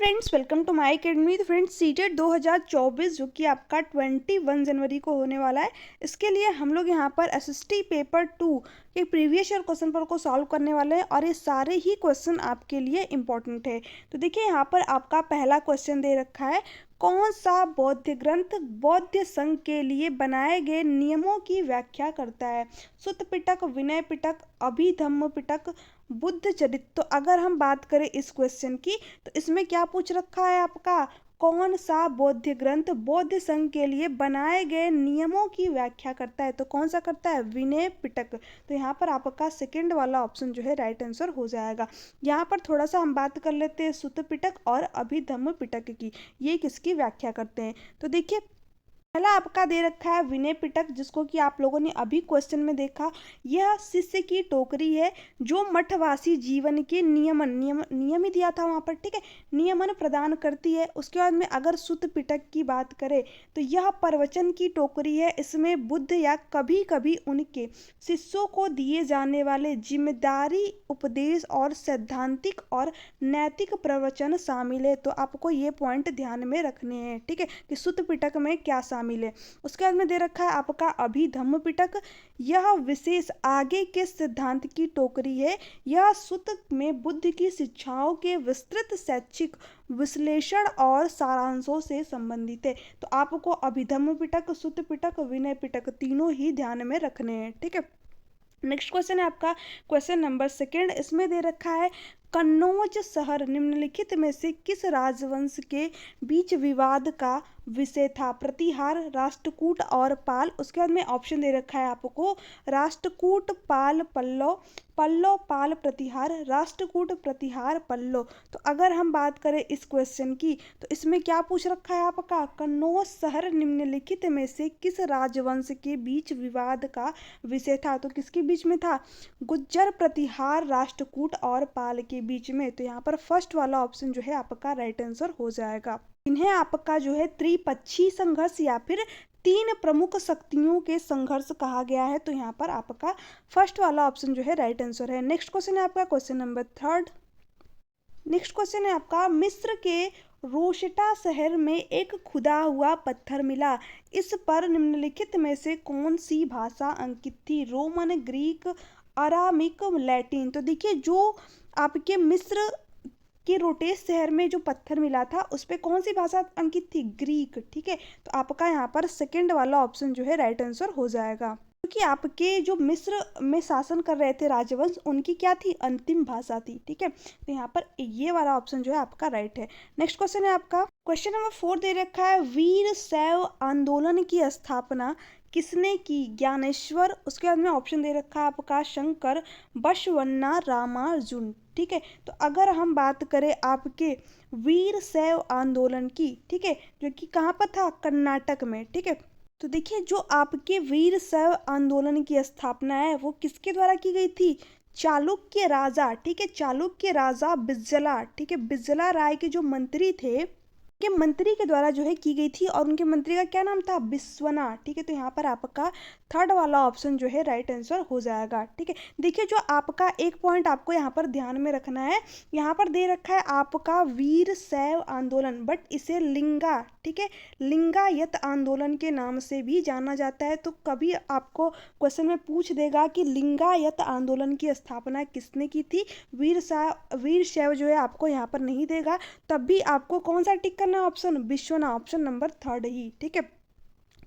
Friends, welcome to my academy. तो friends, CTET 2024 जो कि आपका 21 जनवरी को होने वाला है, इसके लिए हम लोग यहाँ पर एसएसटी पेपर 2 के प्रीवियस ईयर क्वेश्चन पेपर को सॉल्व करने वाले हैं और ये सारे ही क्वेश्चन आपके लिए इंपॉर्टेंट है। तो देखिए, यहाँ पर आपका पहला क्वेश्चन दे रखा है, कौन सा बौद्ध ग्रंथ बौद्ध संघ के लिए बनाए गए नियमों की व्याख्या करता है? सुत्त पिटक, विनय पिटक, अभिधम्म पिटक, बुद्ध चरित। तो अगर हम बात करें इस क्वेश्चन की, तो इसमें क्या पूछ रखा है आपका, कौन सा बौद्ध ग्रंथ बौद्ध संघ के लिए बनाए गए नियमों की व्याख्या करता है? तो कौन सा करता है? विनय पिटक। तो यहाँ पर आपका सेकंड वाला ऑप्शन जो है राइट आंसर हो जाएगा। यहाँ पर थोड़ा सा हम बात कर लेते हैं सुत्त पिटक और अभिधम्म पिटक की, ये किसकी व्याख्या करते हैं। तो देखिए, पहला आपका दे रखा है विनय पिटक, जिसको कि आप लोगों ने अभी क्वेश्चन में देखा। यह शिष्य की टोकरी है जो मठवासी जीवन के नियम ही दिया था वहाँ पर, ठीक है, नियमन प्रदान करती है। उसके बाद में अगर सुत्त पिटक की बात करें तो यह प्रवचन की टोकरी है। इसमें बुद्ध या कभी कभी उनके शिष्यों को दिए जाने वाले जिम्मेदारी, उपदेश और सैद्धांतिक और नैतिक प्रवचन शामिल है। तो आपको ये पॉइंट ध्यान में रखने हैं, ठीक है, कि सुत्त पिटक में क्या शामिल है। उसके बाद में दे रखा है आपका अभिधम्म पिटक। यह विशेष आगे के सिद्धांत की टोकरी है। यह सुत्त में बुद्ध की शिक्षाओं के विस्तृत शैक्षिक विश्लेषण और सारांशों से संबंधित है। तो आपको अभिधम्म पिटक, सुत्त पिटक, विनय पिटक तीनों ही ध्यान में रखने हैं, ठीक है। नेक्स्ट क्वेश्चन है आपका क्वेश्चन नंबर सेकेंड। इसमें दे रखा है, कन्नौज शहर निम्नलिखित में से किस राजवंश के बीच विवाद का विषय था? प्रतिहार, राष्ट्रकूट और पाल। उसके बाद में ऑप्शन दे रखा है आपको, राष्ट्रकूट, पाल, पल्लव, पल्लव, पाल, प्रतिहार, राष्ट्रकूट, प्रतिहार, पल्लव। तो अगर हम बात करें इस क्वेश्चन की, तो इसमें क्या पूछ रखा है आपका, कन्नौज शहर निम्नलिखित में से किस राजवंश के बीच विवाद का विषय था? तो किसके बीच में था? गुज्जर, प्रतिहार, राष्ट्रकूट और पाल के बीच में। तो यहाँ पर फर्स्ट वाला ऑप्शन जो है आपका राइट आंसर हो जाएगा। इन्हें आपका जो है त्रिपक्षीय संघर्ष या फिर तीन प्रमुख शक्तियों के संघर्ष कहा गया है। तो यहाँ पर आपका फर्स्ट वाला ऑप्शन जो है राइट आंसर है। नेक्स्ट क्वेश्चन है आपका question number third. Next question है आपका, मिस्र के रोशटा शहर में एक खुदा हुआ पत्थर मिला। इस पर निम्नलिखित में से कौन सी भाषा अंकित थी? Roman, Greek, Aramaic, Latin. तो देखिए, जो आपके मिस्र कि रोटेस शहर में जो पत्थर मिला था उस पे कौन सी भाषा अंकित थी? ग्रीक, ठीक है। तो आपका यहाँ पर सेकंड वाला ऑप्शन जो है राइट आंसर हो जाएगा, क्योंकि आपके जो मिस्र में शासन कर रहे थे राजवंश, उनकी क्या थी? अंतिम भाषा थी, ठीक है। तो यहाँ पर ये वाला ऑप्शन जो है आपका राइट है। नेक्स्ट क्वेश्चन है आपका क्वेश्चन नंबर 4 दे रखा है, वीर शैव आंदोलन की स्थापना किसने की? ज्ञानेश्वर। उसके बाद में ऑप्शन दे रखा है आपका, शंकर, बसवन्ना, रामानुजन, ठीक है। तो अगर हम बात करें आपके वीर शैव आंदोलन की, ठीक है, जो कि कहाँ पर था? कर्नाटक में, ठीक है। तो देखिए, जो आपके वीर शैव आंदोलन की स्थापना है वो किसके द्वारा की गई थी? चालुक्य राजा, ठीक है, चालुक्य राजा बिज्जला, ठीक है, बिज्जला राय के जो मंत्री थे के मंत्री के द्वारा जो है की गई थी, और उनके मंत्री का क्या नाम था? विश्वनाथ, ठीक है। तो यहाँ पर आपका थर्ड वाला ऑप्शन जो है राइट आंसर हो जाएगा, ठीक है। देखिए, जो आपका एक पॉइंट आपको यहाँ पर ध्यान में रखना है, यहाँ पर दे रखा है आपका वीर शैव आंदोलन, बट इसे लिंगा, ठीक है, लिंगायत आंदोलन के नाम से भी जाना जाता है। तो कभी आपको क्वेश्चन में पूछ देगा कि लिंगायत आंदोलन की स्थापना किसने की थी? वीर शैव जो है आपको यहाँ पर नहीं देगा, तब भी आपको कौन सा टिक करना है? Option Vishwanath, option number third ही, ठीक है।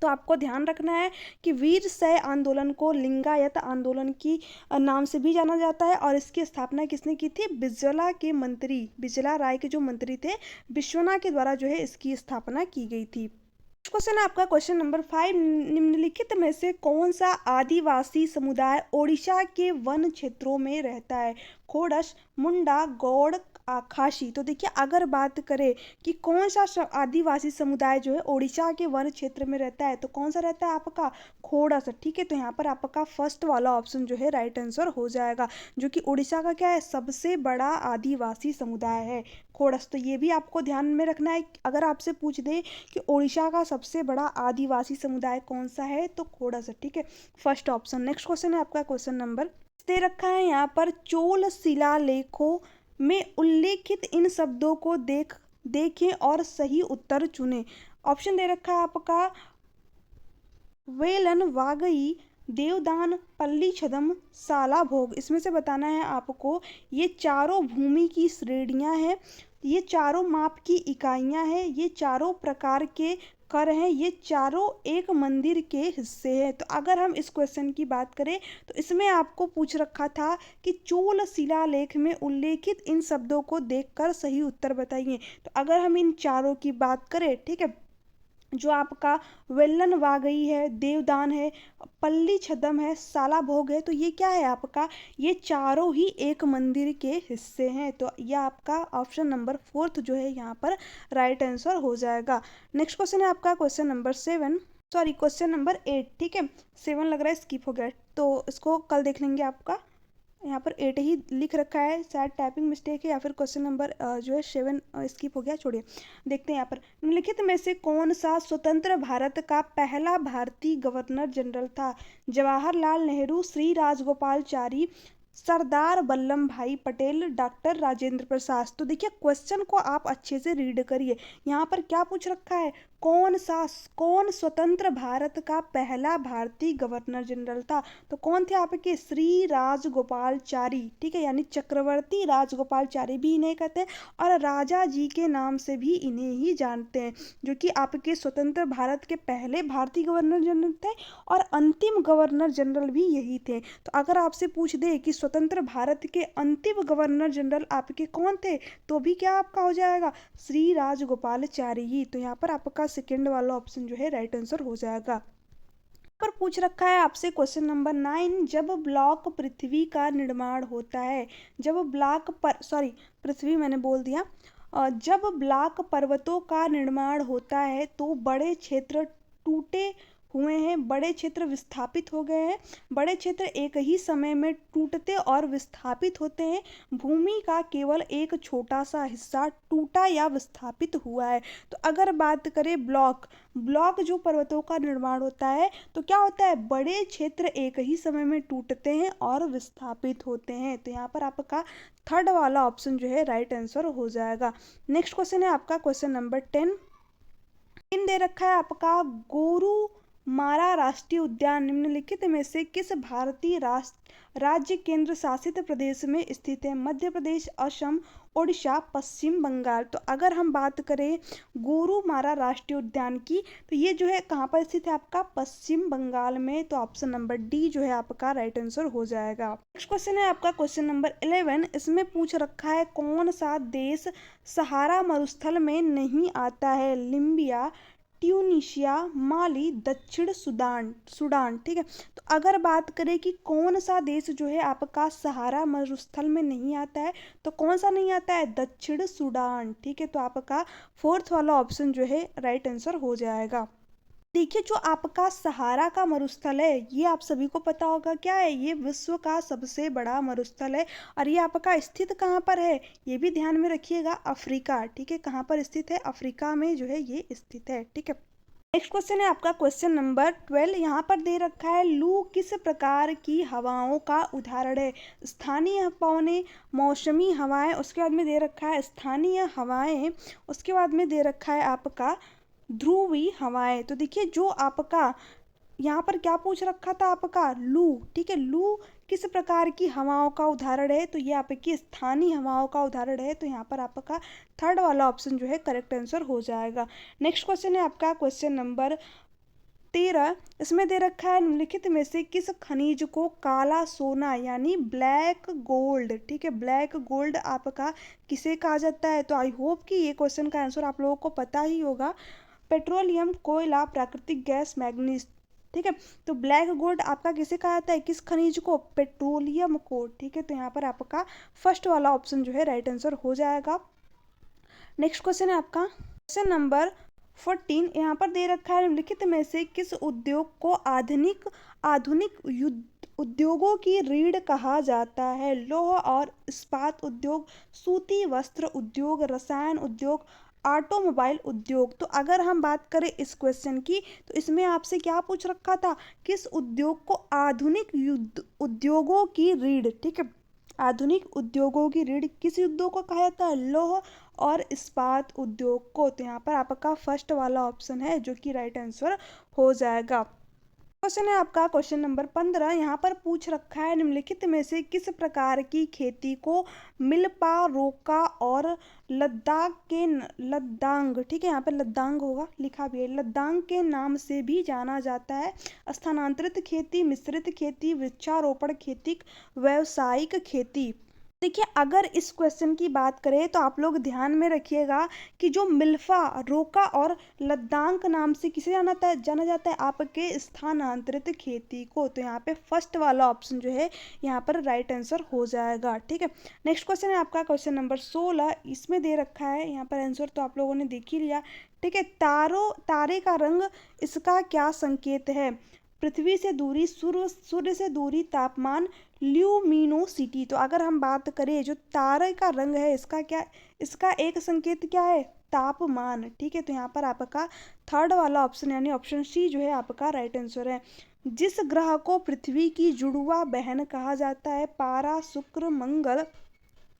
तो आपको ध्यान रखना है कि वीर शैव आंदोलन को लिंगायत आंदोलन की नाम से भी जाना जाता है, और इसकी स्थापना किसने की थी? बिज्जला के मंत्री, बिज्जला राय के जो मंत्री थे, विश्वनाथ के द्वारा जो है इसकी स्थापना की गई थी। क्वेश्चन है आपका क्वेश्चन नंबर 5, निम्नलिखित में से कौन सा आदिवासी समुदाय ओडिशा के वन क्षेत्रों में रहता है? खोडस, मुंडा, गौड़, खासी। तो देखिए, अगर बात करें कि कौन सा आदिवासी समुदाय जो है ओडिशा के वन क्षेत्र में रहता है, तो कौन सा रहता है आपका? खोडस, ठीक है। तो यहाँ पर आपका फर्स्ट वाला ऑप्शन जो है राइट आंसर हो जाएगा, जो कि उड़ीसा का क्या है? सबसे बड़ा आदिवासी समुदाय है खोडस। तो ये भी आपको ध्यान में रखना है, अगर आपसे पूछ दे कि उड़ीसा का सबसे बड़ा आदिवासी समुदाय कौन सा है, तो खोडस, ठीक है, फर्स्ट ऑप्शन। नेक्स्ट क्वेश्चन है आपका क्वेश्चन नंबर दे रखा है यहाँ पर, चोल शिलालेखों में उल्लेखित इन शब्दों को देखें और सही उत्तर चुनें। ऑप्शन दे रखा है आपका वेलन, वागई, देवदान, पल्ली छदम, साला भोग। इसमें से बताना है आपको। ये चारों भूमि की श्रेणियां हैं, ये चारों माप की इकाइयां हैं, ये चारों प्रकार के कर हैं, ये चारों एक मंदिर के हिस्से हैं। तो अगर हम इस क्वेश्चन की बात करें तो इसमें आपको पूछ रखा था कि चोल शिलालेख में उल्लेखित इन शब्दों को देखकर सही उत्तर बताइए। तो अगर हम इन चारों की बात करें, ठीक है, जो आपका वेल्लन वागई है, देवदान है, पल्ली छदम है, साला भोग है, तो ये क्या है आपका, ये चारों ही एक मंदिर के हिस्से हैं। तो यह आपका ऑप्शन नंबर 4 जो है यहाँ पर राइट आंसर हो जाएगा। नेक्स्ट क्वेश्चन है आपका question number 7, sorry question number 8, ठीक है, 7 लग रहा है स्किप हो गया, तो इसको कल देख लेंगे। आपका यहाँ पर 8 ही लिख रखा है, शायद टाइपिंग मिस्टेक है या फिर क्वेश्चन नंबर जो है 7 स्किप हो गया, छोड़िए। देखते हैं यहाँ पर निम्नलिखित में से कौन सा स्वतंत्र भारत का पहला भारतीय गवर्नर जनरल था। जवाहरलाल नेहरू, श्री राजगोपालचारी, सरदार वल्लभ भाई पटेल, डॉक्टर राजेंद्र प्रसाद। तो देखिए क्वेश्चन को आप अच्छे से रीड करिए। यहाँ पर क्या पूछ रखा है, कौन स्वतंत्र भारत का पहला भारतीय गवर्नर जनरल था। तो कौन थे आपके, श्री राजगोपालचारी, ठीक है, यानी चक्रवर्ती राजगोपालचारी भी इन्हें कहते हैं और राजा जी के नाम से भी इन्हें ही जानते हैं, जो कि आपके स्वतंत्र भारत के पहले भारतीय गवर्नर जनरल थे और अंतिम गवर्नर जनरल भी यही थे। तो अगर आपसे पूछ दे कि स्वतंत्र भारत के अंतिम गवर्नर जनरल आपके कौन थे, तो भी क्या आपका हो जाएगा, श्री राजगोपालचारी ही। तो यहाँ पर आपका सेकेंड वाला ऑप्शन जो है राइट आंसर हो जाएगा। पर पूछ रखा है आपसे क्वेश्चन नंबर 9, जब ब्लॉक पृथ्वी का निर्माण होता है, जब ब्लॉक पर सॉरी पृथ्वी मैंने बोल दिया, जब ब्लॉक पर्वतों का निर्माण होता है तो बड़े क्षेत्र टूटे हुए हैं, बड़े क्षेत्र विस्थापित हो गए हैं, बड़े क्षेत्र एक ही समय में टूटते और विस्थापित होते हैं, भूमि का केवल एक छोटा सा हिस्सा टूटा या विस्थापित हुआ है। तो अगर बात करें ब्लॉक जो पर्वतों का निर्माण होता है तो क्या होता है, बड़े क्षेत्र एक ही समय में टूटते हैं और विस्थापित होते हैं। तो यहाँ पर आपका थर्ड वाला ऑप्शन जो है राइट आंसर हो जाएगा। नेक्स्ट क्वेश्चन है आपका क्वेश्चन नंबर 10 दे रखा है आपका, गोरुमारा राष्ट्रीय उद्यान निम्नलिखित में से किस भारतीय राज्य केंद्र शासित प्रदेश में स्थित है। मध्य प्रदेश, असम, ओडिशा, पश्चिम बंगाल। तो अगर हम बात करें गोरुमारा राष्ट्रीय उद्यान की, तो ये जो है कहाँ पर स्थित है आपका, पश्चिम बंगाल में। तो ऑप्शन नंबर डी जो है आपका राइट आंसर हो जाएगा। नेक्स्ट क्वेश्चन है आपका क्वेश्चन नंबर 11, इसमें पूछ रखा है कौन सा देश सहारा मरुस्थल में नहीं आता है। लिबिया, ट्यूनीशिया, माली, दक्षिण सूडान, ठीक है। तो अगर बात करें कि कौन सा देश जो है आपका सहारा मरुस्थल में नहीं आता है, तो कौन सा नहीं आता है, दक्षिण सूडान, ठीक है। तो आपका फोर्थ वाला ऑप्शन जो है राइट आंसर हो जाएगा। देखिए जो आपका सहारा का मरुस्थल है, ये आप सभी को पता होगा क्या है, ये विश्व का सबसे बड़ा मरुस्थल है और ये आपका स्थित कहाँ पर है, ये भी ध्यान में रखिएगा, अफ्रीका, ठीक है। कहाँ पर स्थित है, अफ्रीका में जो है ये स्थित है, ठीक है। नेक्स्ट क्वेश्चन है आपका क्वेश्चन नंबर 12, यहाँ पर दे रखा है लू किस प्रकार की हवाओं का उदाहरण है। स्थानीय पवनें, मौसमी हवाएं, उसके बाद में दे रखा है स्थानीय हवाएं, उसके बाद में दे रखा है आपका ध्रुवी हवाएं। तो देखिए जो आपका यहाँ पर क्या पूछ रखा था आपका, लू, ठीक है। लू किस प्रकार की हवाओं का उदाहरण है, तो ये आपकी स्थानीय हवाओं का उदाहरण है। तो यहाँ पर आपका थर्ड वाला ऑप्शन जो है करेक्ट आंसर हो जाएगा। नेक्स्ट क्वेश्चन है आपका क्वेश्चन नंबर 13, इसमें दे रखा है निम्नलिखित में से किस खनिज को काला सोना यानी ब्लैक गोल्ड, ठीक है, ब्लैक गोल्ड आपका किसे कहा जाता है। तो आई होप कि ये क्वेश्चन का आंसर आप लोगों को पता ही होगा, पेट्रोलियम, कोयला, प्राकृतिक गैस, मैग्नीज, ठीक है। तो ब्लैक गोल्ड आपका किसे कहा जाता है, किस खनिज को, पेट्रोलियम को, ठीक है। तो यहाँ पर आपका फर्स्ट वाला ऑप्शन जो है राइट आंसर हो जाएगा। नेक्स्ट क्वेश्चन है आपका क्वेश्चन नंबर 14, यहाँ पर दे रखा है निम्नलिखित में से किस उद्योग को आधुनिक उद्योगों की रीढ़ कहा जाता है। लौह और इस्पात उद्योग, सूती वस्त्र उद्योग, रसायन उद्योग, ऑटोमोबाइल उद्योग। तो अगर हम बात करें इस क्वेश्चन की, तो इसमें आपसे क्या पूछ रखा था, किस उद्योग को आधुनिक उद्योगों की रीढ़, ठीक है, आधुनिक उद्योगों की रीढ़ किस उद्योग को कहा जाता है, लौह और इस्पात उद्योग को। तो यहाँ पर आपका फर्स्ट वाला ऑप्शन है जो कि राइट आंसर हो जाएगा। क्वेश्चन है आपका क्वेश्चन नंबर 15। यहाँ पर पूछ रखा है निम्नलिखित में से किस प्रकार की खेती को मिल्पा, रोका और लद्दांग, ठीक है, यहाँ पर लद्दांग होगा, लिखा भी है, लद्दांग के नाम से भी जाना जाता है? स्थानांतरित खेती, मिश्रित खेती, वृक्षारोपण खेती, व्यावसायिक खेती। देखिए, अगर इस क्वेश्चन की बात करें तो आप लोग ध्यान में रखिएगा कि जो मिल्फा, रोका और लद्दाख नाम से किसे जाना जाता है आपके स्थानांतरित खेती को। तो यहाँ पे फर्स्ट वाला ऑप्शन जो है यहाँ पर राइट आंसर हो जाएगा। ठीक है, नेक्स्ट क्वेश्चन है आपका क्वेश्चन नंबर 16। इसमें दे रखा है यहाँ पर आंसर तो आप लोगों ने देख ही लिया। ठीक है, तारे का रंग इसका क्या संकेत है? पृथ्वी से दूरी, सूर्य से दूरी, तापमान, ल्यूमिनोसिटी। तो अगर हम बात करें जो तारे का रंग है इसका एक संकेत क्या है? तापमान। ठीक है, तो यहाँ पर आपका थर्ड वाला ऑप्शन यानी ऑप्शन सी जो है आपका राइट आंसर है। जिस ग्रह को पृथ्वी की जुड़वा बहन कहा जाता है? पारा, शुक्र, मंगल।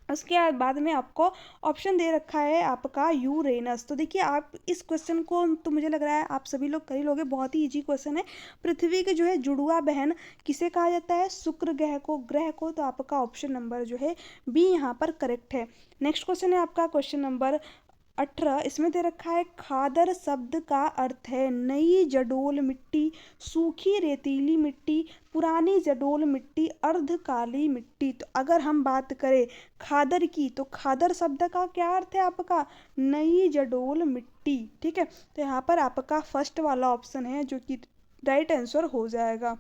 उसके बाद में आपको ऑप्शन दे रखा है आपका यूरेनस। तो देखिए, आप इस क्वेश्चन को तो मुझे लग रहा है आप सभी लोग कर ही लोगे, बहुत ही इजी क्वेश्चन है। पृथ्वी के जो है जुड़वा बहन किसे कहा जाता है? शुक्र ग्रह को। तो आपका ऑप्शन नंबर जो है बी यहाँ पर करेक्ट है। नेक्स्ट क्वेश्चन है आपका क्वेश्चन नंबर 18। इसमें दे रखा है खादर शब्द का अर्थ है नई जडोल मिट्टी, सूखी रेतीली मिट्टी, पुरानी जडोल मिट्टी, अर्धकाली मिट्टी। तो अगर हम बात करें खादर की तो खादर शब्द का क्या अर्थ है आपका? नई जडोल मिट्टी। ठीक है, तो यहाँ पर आपका फर्स्ट वाला ऑप्शन है जो कि राइट आंसर हो जाएगा।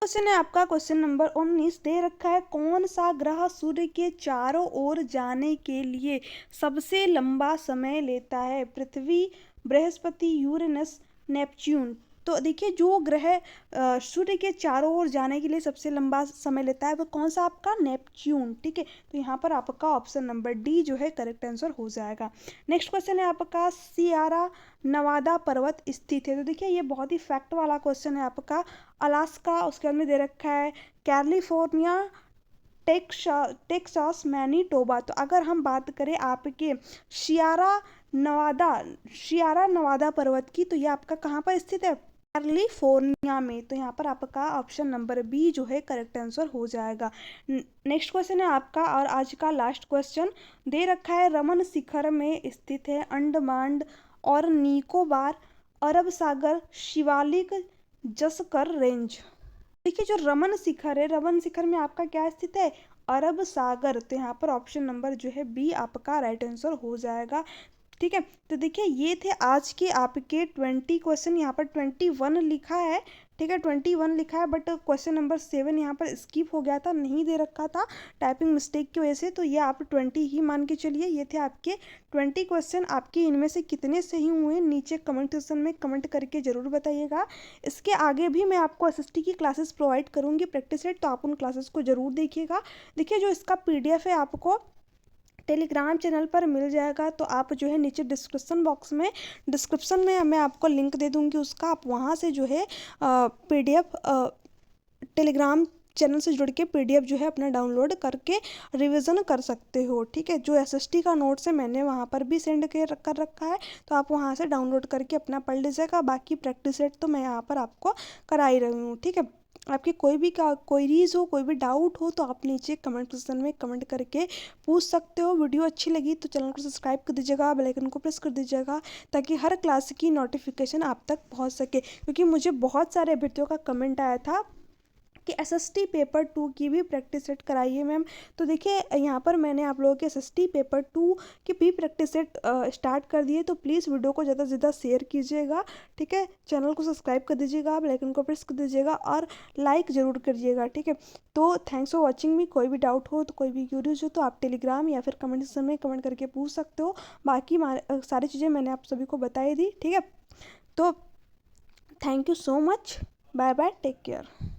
क्वेश्चन है आपका क्वेश्चन नंबर 19। दे रखा है कौन सा ग्रह सूर्य के चारों ओर जाने के लिए सबसे लंबा समय लेता है? पृथ्वी, बृहस्पति, यूरेनस, नेपच्यून। तो देखिए, जो ग्रह सूर्य के चारों ओर जाने के लिए सबसे लंबा समय लेता है वो कौन सा? आपका नेपच्यून। ठीक है, तो यहाँ पर आपका ऑप्शन नंबर डी जो है करेक्ट आंसर हो जाएगा। नेक्स्ट क्वेश्चन है आपका सियारा नवादा पर्वत स्थित है? तो देखिए, ये बहुत ही फैक्ट वाला क्वेश्चन है आपका। अलास्का, उसके बाद में दे रखा है कैलिफोर्निया, टेक्सास, मैनीटोबा। तो अगर हम बात करें आपके शियारा नवादा पर्वत की तो ये आपका कहाँ पर स्थित है? कैलिफोर्निया में। तो यहाँ पर आपका ऑप्शन नंबर बी जो है करेक्ट आंसर हो जाएगा। नेक्स्ट क्वेश्चन है आपका और आज का लास्ट क्वेश्चन दे रखा है रमन शिखर में स्थित है अंडमान और निकोबार, अरब सागर, शिवालिक, जसकर रेंज। देखिए, जो रमन शिखर है, रमन शिखर में आपका क्या स्थित है? अरब सागर। तो यहाँ पर ऑप्शन नंबर जो है बी आपका राइट आंसर हो जाएगा। ठीक है, तो देखिए, ये थे आज के आपके 20 क्वेश्चन। यहाँ पर 21 लिखा है। ठीक है, 21 लिखा है बट क्वेश्चन नंबर 7 यहाँ पर स्किप हो गया था, नहीं दे रखा था टाइपिंग मिस्टेक की वजह से। तो ये आप 20 ही मान के चलिए। ये थे आपके 20 क्वेश्चन। आपके इनमें से कितने सही हुए नीचे कमेंट सेक्शन में कमेंट करके ज़रूर बताइएगा। इसके आगे भी मैं आपको एसएसटी की क्लासेस प्रोवाइड करूँगी प्रैक्टिस सेट, तो आप उन क्लासेस को ज़रूर देखिएगा। देखिए, जो इसका PDF है आपको टेलीग्राम चैनल पर मिल जाएगा। तो आप जो है नीचे डिस्क्रिप्शन में मैं आपको लिंक दे दूँगी उसका, आप वहाँ से जो है PDF टेलीग्राम चैनल से जुड़ के PDF जो है अपना डाउनलोड करके रिवीजन कर सकते हो। ठीक है, जो एसएसटी का नोट्स है मैंने वहाँ पर भी सेंड कर रखा है, तो आप वहाँ से डाउनलोड करके अपना पढ़ लीजिएगा। बाकी प्रैक्टिस सेट तो मैं यहाँ पर आपको करा ही रही हूँ। ठीक है, आपकी कोई भी क्वेरीज हो, कोई भी डाउट हो तो आप नीचे कमेंट सेक्शन में कमेंट करके पूछ सकते हो। वीडियो अच्छी लगी तो चैनल को सब्सक्राइब कर दीजिएगा, बेल आइकन को प्रेस कर दीजिएगा ताकि हर क्लास की नोटिफिकेशन आप तक पहुंच सके। क्योंकि मुझे बहुत सारे अभ्यर्थियों का कमेंट आया था कि एसएसटी पेपर 2 की भी प्रैक्टिस सेट कराइए मैम। तो देखिए, यहाँ पर मैंने आप लोगों के एसएसटी पेपर 2 की भी प्रैक्टिस सेट स्टार्ट कर दिए। तो प्लीज़ वीडियो को ज़्यादा से ज़्यादा शेयर कीजिएगा। ठीक है, चैनल को सब्सक्राइब कर दीजिएगा, बेल आइकन को प्रेस कर दीजिएगा और लाइक ज़रूर करिएगा। ठीक है, तो थैंक्स फॉर वॉचिंग मी। कोई भी डाउट हो तो कोई भी क्यूरीज हो तो आप टेलीग्राम या फिर कमेंट सेक्शन में कमेंट करके पूछ सकते हो। बाकी सारी चीज़ें मैंने आप सभी को बताई दी। ठीक है, तो thank you so much, bye bye, take care.